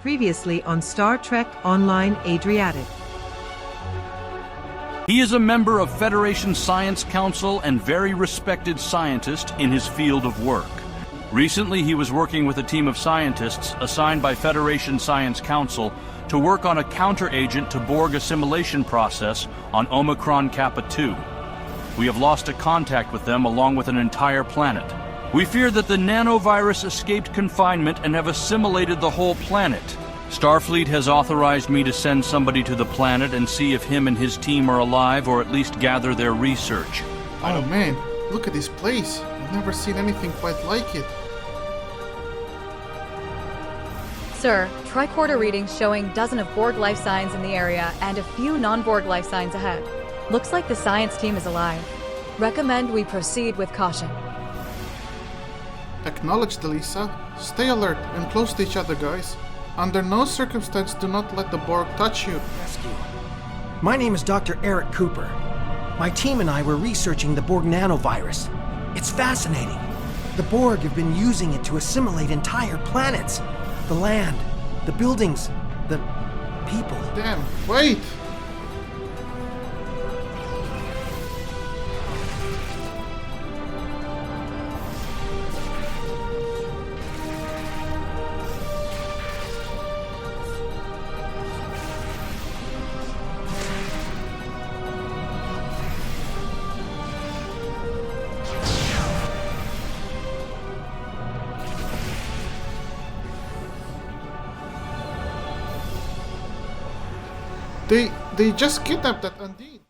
Previously on Star Trek Online Adriatic. He is a member of Federation Science Council and very respected scientist in his field of work. Recently, he was working with a team of scientists assigned by Federation Science Council to work on a counteragent to Borg assimilation process on Omicron Kappa 2. We have lost a contact with them along with an entire planet. We fear that the nanovirus escaped confinement and have assimilated the whole planet. Starfleet has authorized me to send somebody to the planet and see if him and his team are alive, or at least gather their research. Oh man, look at this place. I've never seen anything quite like it. Sir, tricorder readings showing dozen of Borg life signs in the area and a few non-Borg life signs ahead. Looks like the science team is alive. Recommend we proceed with caution. Acknowledged, Elisa. Stay alert and close to each other, guys. Under no circumstance do not let the Borg touch you. Rescue. My name is Dr. Eric Cooper. My team and I were researching the Borg nanovirus. It's fascinating. The Borg have been using it to assimilate entire planets. The land, the buildings, the people. Damn, wait! They just kidnapped that Undine.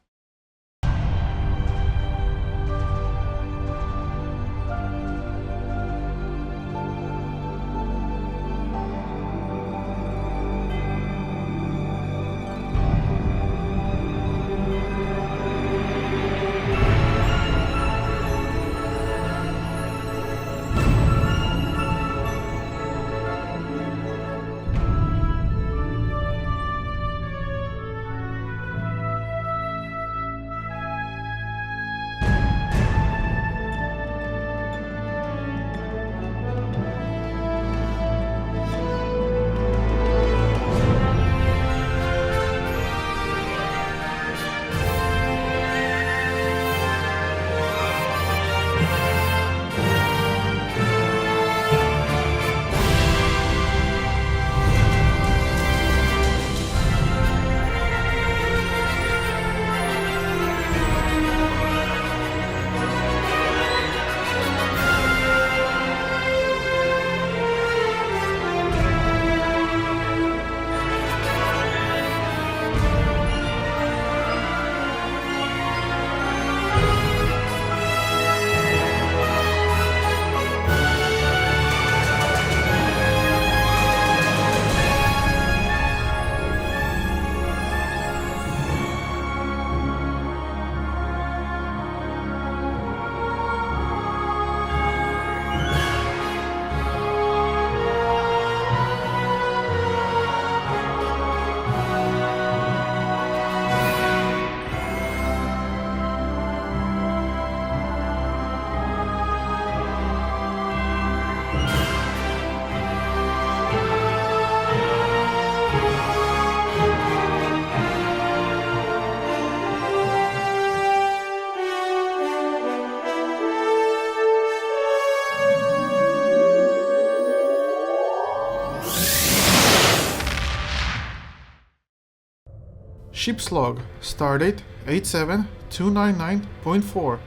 Ship's log, stardate 87299.4.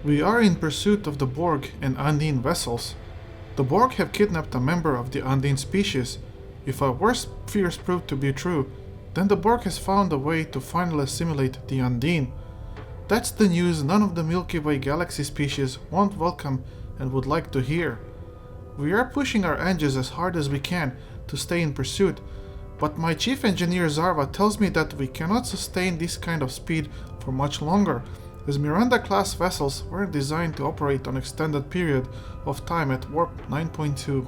We are in pursuit of the Borg and Undine vessels. The Borg have kidnapped a member of the Undine species. If our worst fears prove to be true, then the Borg has found a way to finally assimilate the Undine. That's the news none of the Milky Way galaxy species won't welcome and would like to hear. We are pushing our engines as hard as we can to stay in pursuit, but my chief engineer Zarva tells me that we cannot sustain this kind of speed for much longer, as Miranda-class vessels weren't designed to operate on extended period of time at warp 9.2.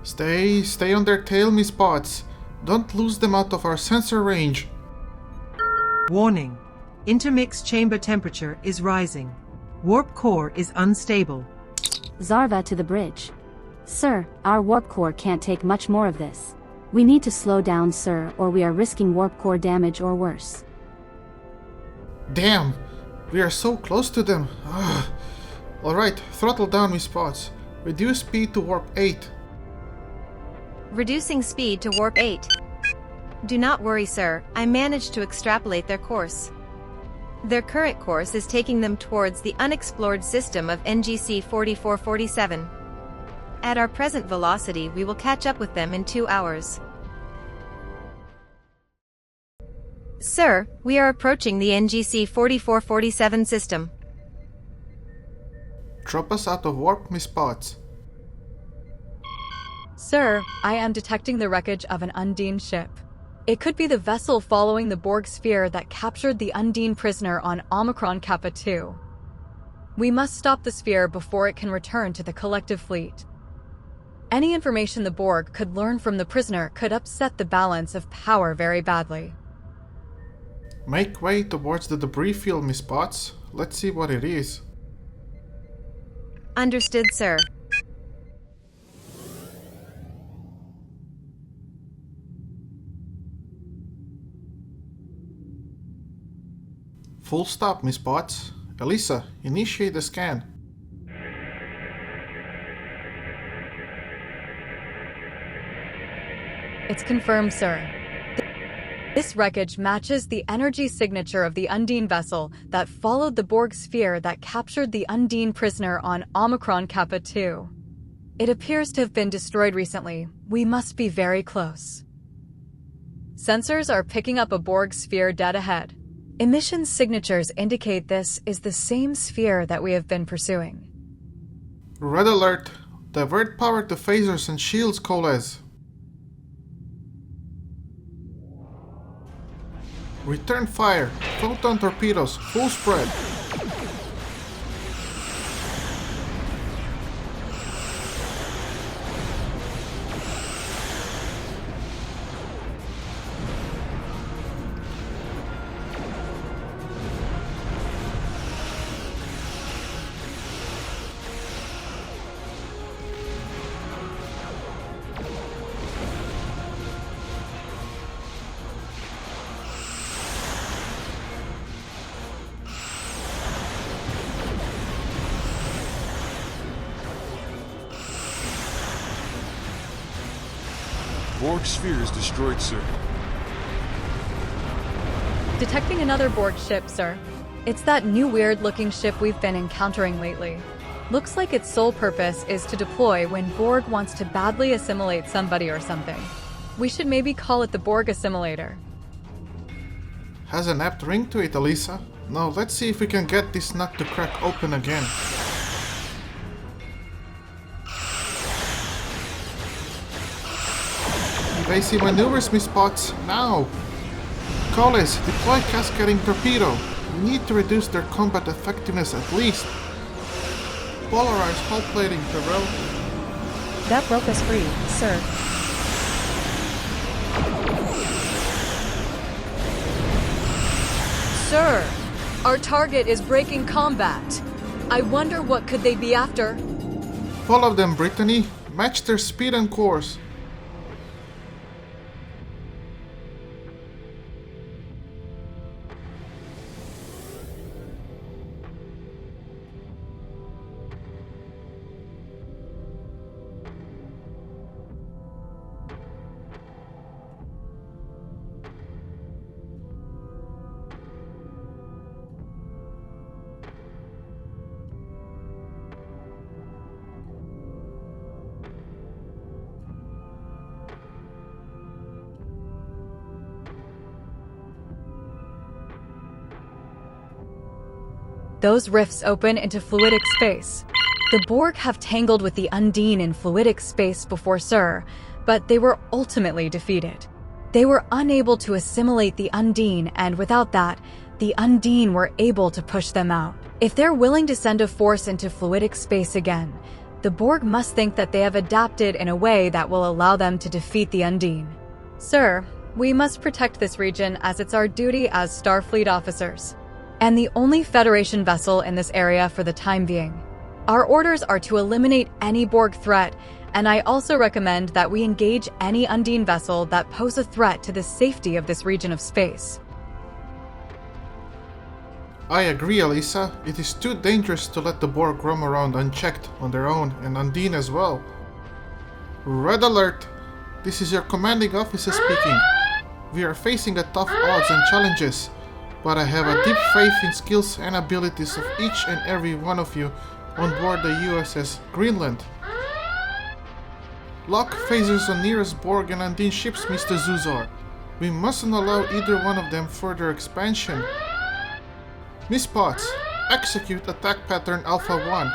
Stay on their tail, Miss Potts. Don't lose them out of our sensor range. Warning. Intermix chamber temperature is rising. Warp core is unstable. Zarva to the bridge. Sir, our warp core can't take much more of this. We need to slow down, sir, or we are risking warp core damage or worse. Damn! We are so close to them. Alright, throttle down my spots. Reduce speed to warp 8. Reducing speed to warp 8. Do not worry, sir. I managed to extrapolate their course. Their current course is taking them towards the unexplored system of NGC 4447. At our present velocity, we will catch up with them in 2 hours. Sir, we are approaching the NGC 4447 system. Drop us out of warp my spots. Sir, I am detecting the wreckage of an Undine ship. It could be the vessel following the Borg Sphere that captured the Undine prisoner on Omicron Kappa 2. We must stop the sphere before it can return to the collective fleet. Any information the Borg could learn from the prisoner could upset the balance of power very badly. Make way towards the debris field, my spots. Let's see what it is. Understood, sir. Full stop, my spots. Elisa, initiate the scan. It's confirmed, sir. This wreckage matches the energy signature of the Undine vessel that followed the Borg Sphere that captured the Undine prisoner on Omicron Kappa 2. It appears to have been destroyed recently. We must be very close. Sensors are picking up a Borg Sphere dead ahead. Emission signatures indicate this is the same sphere that we have been pursuing. Red alert. Divert power to phasers and shields, Coles. Return fire. Photon torpedoes. Full spread. Borg Sphere is destroyed, sir. Detecting another Borg ship, sir. It's that new weird-looking ship we've been encountering lately. Looks like its sole purpose is to deploy when Borg wants to badly assimilate somebody or something. We should maybe call it the Borg Assimilator. Has an apt ring to it, Elisa. Now let's see if we can get this nut to crack open again. Evasive maneuvers, my spots, now! Coles, deploy cascading torpedo. We need to reduce their combat effectiveness at least. Polarize hull plating, Tyrell. That rope is free, sir. Sir, our target is breaking combat. I wonder what could they be after? Follow them, Brittany. Match their speed and course. Those rifts open into fluidic space. The Borg have tangled with the Undine in fluidic space before, sir, but they were ultimately defeated. They were unable to assimilate the Undine, and without that, the Undine were able to push them out. If they're willing to send a force into fluidic space again, the Borg must think that they have adapted in a way that will allow them to defeat the Undine. Sir, we must protect this region as it's our duty as Starfleet officers, and the only Federation vessel in this area for the time being. Our orders are to eliminate any Borg threat And I also recommend that we engage any Undine vessel that pose a threat to the safety of this region of space. I agree, Elisa. It is too dangerous to let the Borg roam around unchecked on their own, and Undine as well. Red alert! This is your commanding officer speaking. We are facing a tough odds and challenges, but I have a deep faith in skills and abilities of each and every one of you on board the USS Greenland. Lock phasers on nearest Borg and Undine ships, Mr. Zuzor. We mustn't allow either one of them further expansion. Miss Potts, execute attack pattern Alpha 1.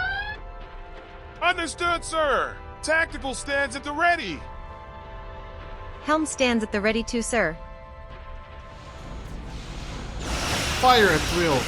Understood, sir! Tactical stands at the ready! Helm stands at the ready too, sir. Fire at will.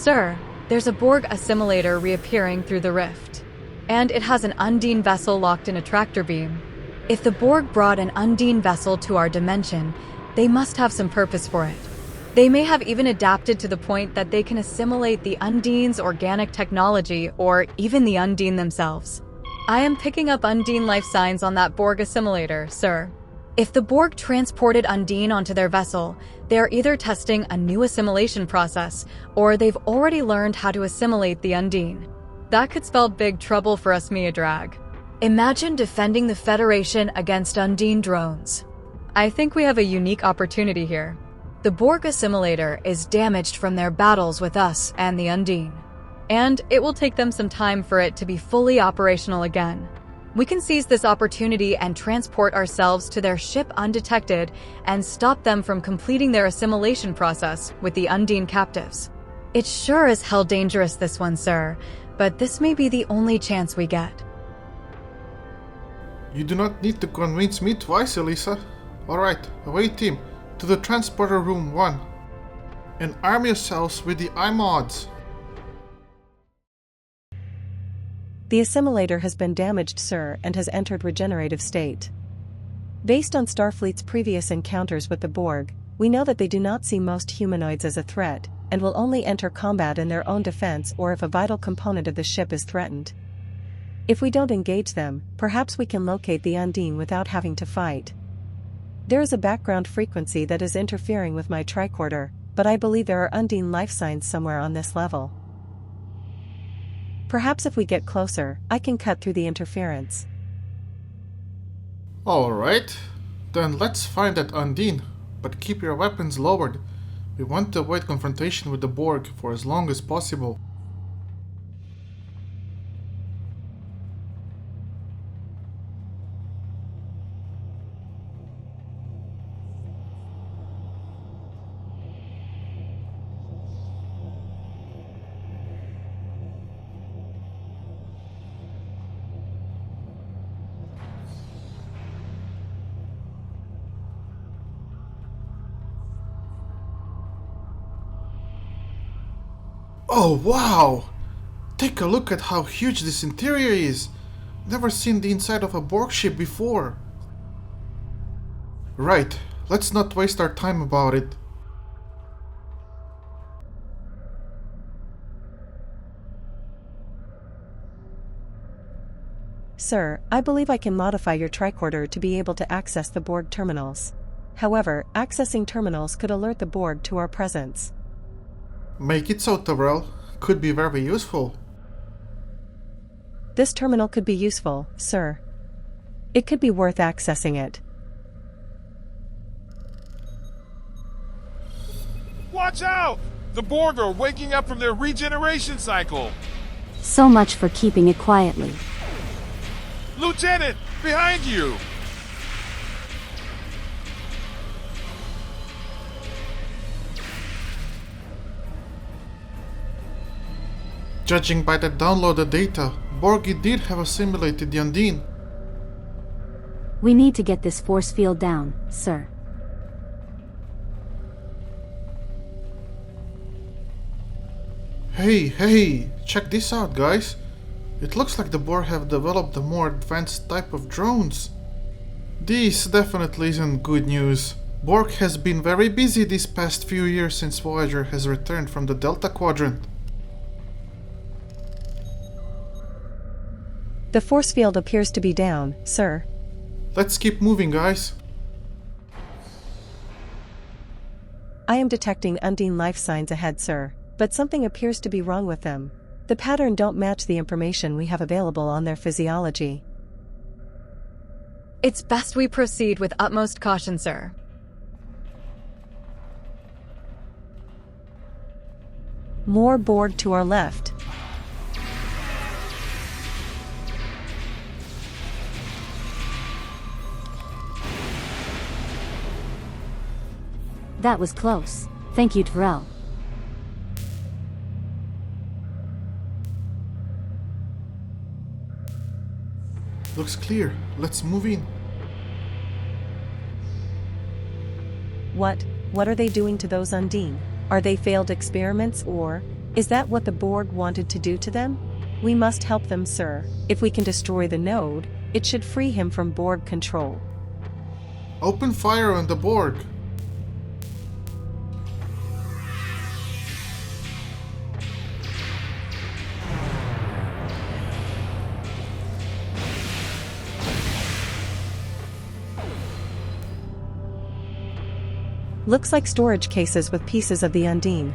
Sir, there's a Borg assimilator reappearing through the rift, and it has an Undine vessel locked in a tractor beam. If the Borg brought an Undine vessel to our dimension, they must have some purpose for it. They may have even adapted to the point that they can assimilate the Undine's organic technology or even the Undine themselves. I am picking up Undine life signs on that Borg assimilator, sir. If the Borg transported Undine onto their vessel, they are either testing a new assimilation process, or they've already learned how to assimilate the Undine. That could spell big trouble for us, Drag. Imagine defending the Federation against Undine drones. I think we have a unique opportunity here. The Borg assimilator is damaged from their battles with us and the Undine, and it will take them some time for it to be fully operational again. We can seize this opportunity and transport ourselves to their ship undetected and stop them from completing their assimilation process with the Undine captives. It's sure as hell dangerous, this one, sir, but this may be the only chance we get. You do not need to convince me twice, Elisa. Alright, away team, to the transporter room 1. And arm yourselves with the iMods. The assimilator has been damaged, sir, and has entered regenerative state. Based on Starfleet's previous encounters with the Borg, we know that they do not see most humanoids as a threat, and will only enter combat in their own defense or if a vital component of the ship is threatened. If we don't engage them, perhaps we can locate the Undine without having to fight. There is a background frequency that is interfering with my tricorder, but I believe there are Undine life signs somewhere on this level. Perhaps if we get closer, I can cut through the interference. Alright, then let's find that Undine, but keep your weapons lowered. We want to avoid confrontation with the Borg for as long as possible. Oh wow! Take a look at how huge this interior is! Never seen the inside of a Borg ship before! Right, let's not waste our time about it. Sir, I believe I can modify your tricorder to be able to access the Borg terminals. However, accessing terminals could alert the Borg to our presence. Make it so, Tyrell. Could be very useful. This terminal could be useful, sir. It could be worth accessing it. Watch out! The Borg are waking up from their regeneration cycle! So much for keeping it quietly. Lieutenant! Behind you! Judging by the downloaded data, Borg did have assimilated the Undine. We need to get this force field down, sir. Hey, check this out, guys. It looks like the Borg have developed a more advanced type of drones. This definitely isn't good news. Borg has been very busy these past few years since Voyager has returned from the Delta Quadrant. The force field appears to be down, sir. Let's keep moving, guys. I am detecting Undine life signs ahead, sir, but something appears to be wrong with them. The pattern don't match the information we have available on their physiology. It's best we proceed with utmost caution, sir. More Borg to our left. That was close. Thank you, Terrell. Looks clear. Let's move in. What are they doing to those Undine? Are they failed experiments, or is that what the Borg wanted to do to them? We must help them, sir. If we can destroy the node, it should free him from Borg control. Open fire on the Borg. Looks like storage cases with pieces of the Undine.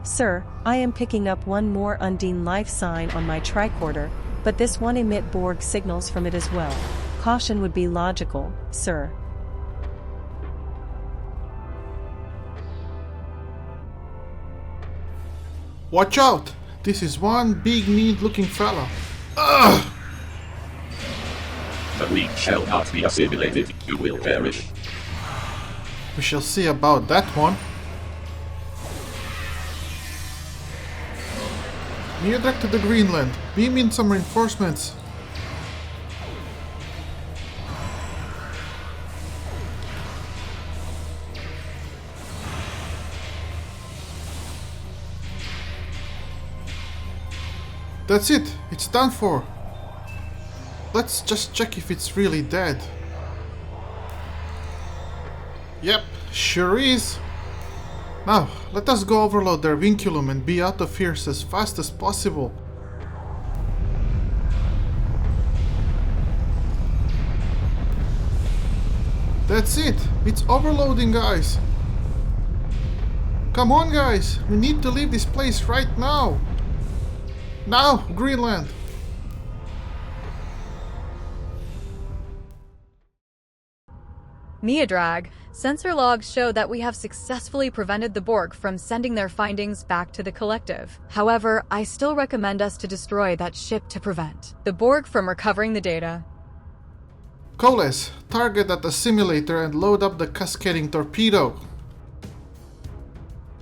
Sir, I am picking up one more Undine life sign on my tricorder, but this one emit Borg signals from it as well. Caution would be logical, sir. Watch out! This is one big mean-looking fella. Ugh! But we shall not be assimilated, you will perish. We shall see about that one. Near direct to the Greenland. Beam in some reinforcements. That's it, it's done for. Let's just check if it's really dead. Yep, sure is. Now, let us go overload their vinculum and be out of here as fast as possible. That's it, it's overloading, guys. Come on, guys, we need to leave this place right now. Now, Greenland! Drag, sensor logs show that we have successfully prevented the Borg from sending their findings back to the collective. However, I still recommend us to destroy that ship to prevent the Borg from recovering the data. Coalesce, target that assimilator and load up the cascading torpedo.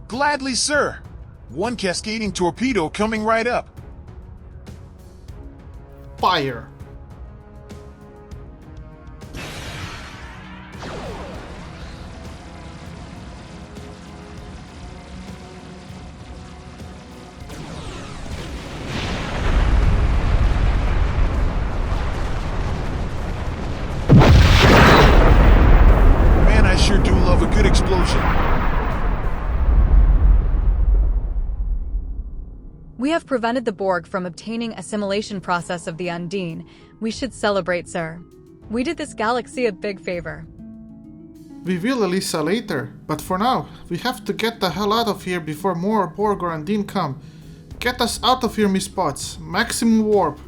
Gladly, sir. One cascading torpedo coming right up. Fire! Man, I sure do love a good explosion. We have prevented the Borg from obtaining assimilation process of the Undine. We should celebrate, sir. We did this galaxy a big favor. We will, Elisa, later, but for now, we have to get the hell out of here before more Borg or Undine come. Get us out of here, Miss Potts. Maximum warp.